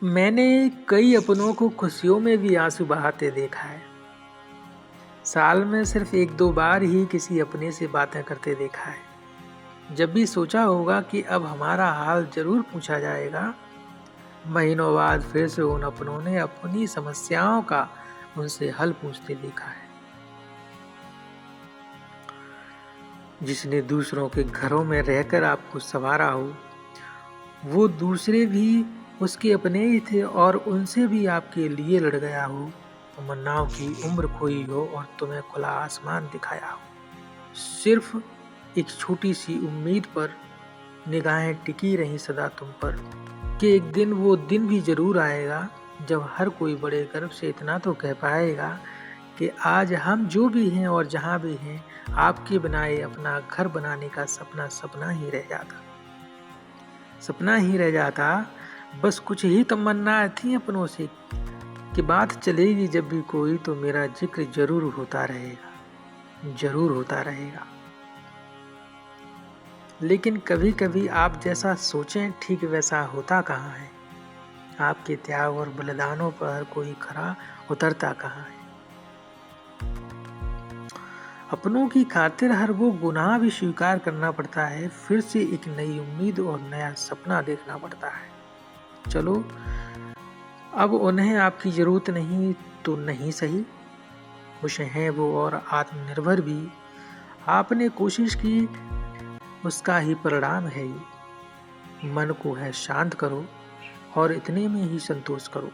मैंने कई अपनों को खुशियों में भी आंसू बहाते देखा है। साल में सिर्फ एक दो बार ही किसी अपने से बातें करते देखा है। जब भी सोचा होगा कि अब हमारा हाल जरूर पूछा जाएगा, महीनों बाद फिर से उन अपनों ने अपनी समस्याओं का उनसे हल पूछते देखा है। जिसने दूसरों के घरों में रहकर आपको संवारा हो, वो दूसरे भी उसके अपने ही थे और उनसे भी आपके लिए लड़ गया हो। तमन्नाओं की उम्र खोई हो और तुम्हें खुला आसमान दिखाया हो। सिर्फ एक छोटी सी उम्मीद पर निगाहें टिकी रही सदा तुम पर, कि एक दिन वो दिन भी जरूर आएगा जब हर कोई बड़े गर्व से इतना तो कह पाएगा कि आज हम जो भी हैं और जहाँ भी हैं, आपके बनाए अपना घर बनाने का सपना सपना ही रह जाता। सपना ही रह जाता। बस कुछ ही तमन्ना थी अपनों से कि बात चलेगी जब भी कोई तो मेरा जिक्र जरूर होता रहेगा, जरूर होता रहेगा। लेकिन कभी कभी आप जैसा सोचें ठीक वैसा होता कहाँ है। आपके त्याग और बलिदानों पर कोई खरा उतरता कहाँ है। अपनों की खातिर हर वो गुनाह भी स्वीकार करना पड़ता है, फिर से एक नई उम्मीद और नया सपना देखना पड़ता है। चलो, अब उन्हें आपकी जरूरत नहीं तो नहीं सही, खुश हैं वो और आत्मनिर्भर भी। आपने कोशिश की, उसका ही परिणाम है ये। मन को है शांत करो और इतने में ही संतोष करो।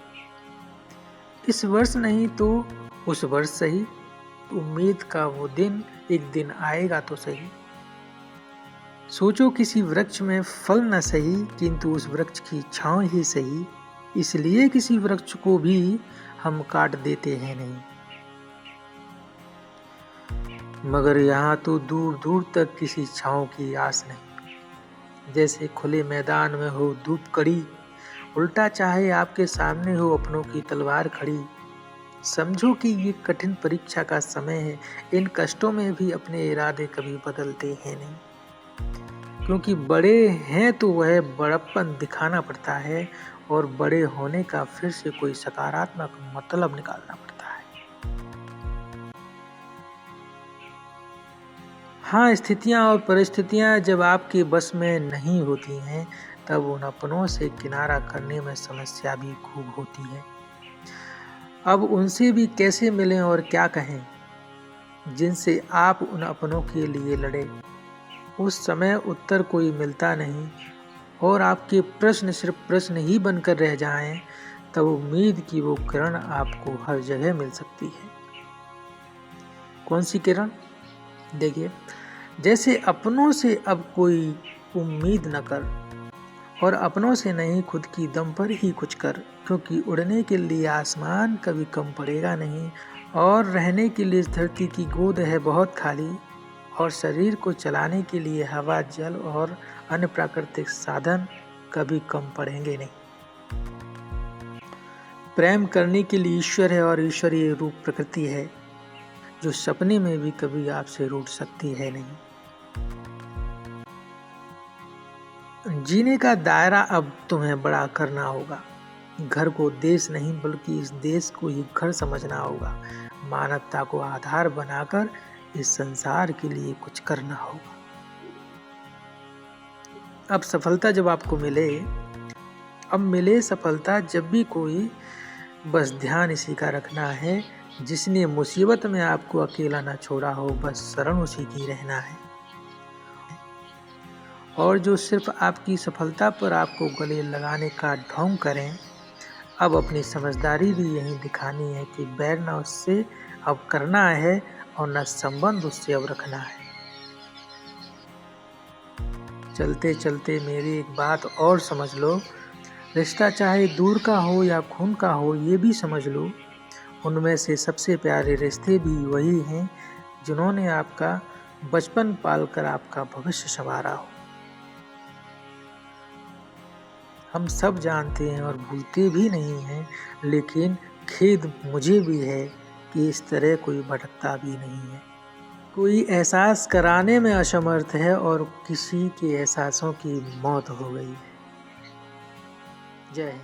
इस वर्ष नहीं तो उस वर्ष सही, उम्मीद का वो दिन एक दिन आएगा तो सही। सोचो किसी वृक्ष में फल न सही, किंतु उस वृक्ष की छांव ही सही। इसलिए किसी वृक्ष को भी हम काट देते हैं नहीं। मगर यहाँ तो दूर दूर तक किसी छांव की आस नहीं। जैसे खुले मैदान में हो धूप कड़ी, उल्टा चाहे आपके सामने हो अपनों की तलवार खड़ी। समझो कि ये कठिन परीक्षा का समय है। इन कष्टों में भी अपने इरादे कभी बदलते हैं नहीं, क्योंकि बड़े हैं तो वह बड़प्पन दिखाना पड़ता है और बड़े होने का फिर से कोई सकारात्मक मतलब निकालना पड़ता है। हाँ, स्थितियाँ और परिस्थितियाँ जब आपके बस में नहीं होती हैं, तब उन अपनों से किनारा करने में समस्या भी खूब होती है। अब उनसे भी कैसे मिलें और क्या कहें, जिनसे आप उन अपनों के लिए लड़े। उस समय उत्तर कोई मिलता नहीं और आपके प्रश्न सिर्फ प्रश्न ही बनकर रह जाएं, तब उम्मीद की वो किरण आपको हर जगह मिल सकती है। कौन सी किरण? देखिए, जैसे अपनों से अब कोई उम्मीद न कर, और अपनों से नहीं खुद की दम पर ही कुछ कर, क्योंकि उड़ने के लिए आसमान कभी कम पड़ेगा नहीं, और रहने के लिए धरती की गोद है बहुत खाली, और शरीर को चलाने के लिए हवा, जल और अन्य प्राकृतिक साधन कभी कम पड़ेंगे नहीं। प्रेम करने के लिए ईश्वर है और ईश्वरीय रूप प्रकृति है, जो सपने में भी कभी आपसे रूठ सकती है नहीं। जीने का दायरा अब तुम्हें बड़ा करना होगा। घर को देश नहीं बल्कि इस देश को ही घर समझना होगा। मानवता को आधार बनाकर इस संसार के लिए कुछ करना होगा। अब सफलता जब आपको मिले, अब मिले सफलता जब भी कोई, बस ध्यान इसी का रखना है, जिसने मुसीबत में आपको अकेला ना छोड़ा हो, बस शरण उसी की रहना है। और जो सिर्फ आपकी सफलता पर आपको गले लगाने का ढोंग करें, अब अपनी समझदारी भी यही दिखानी है कि बैर न उससे अब करना है और न संबंध उससे अब रखना है। चलते चलते मेरी एक बात और समझ लो, रिश्ता चाहे दूर का हो या खून का हो, ये भी समझ लो, उनमें से सबसे प्यारे रिश्ते भी वही हैं जिन्होंने आपका बचपन पालकर आपका भविष्य संवारा हो। हम सब जानते हैं और भूलते भी नहीं हैं, लेकिन खेद मुझे भी है कि इस तरह कोई भटकता भी नहीं है। कोई एहसास कराने में असमर्थ है और किसी के एहसासों की मौत हो गई है। जय हिंद।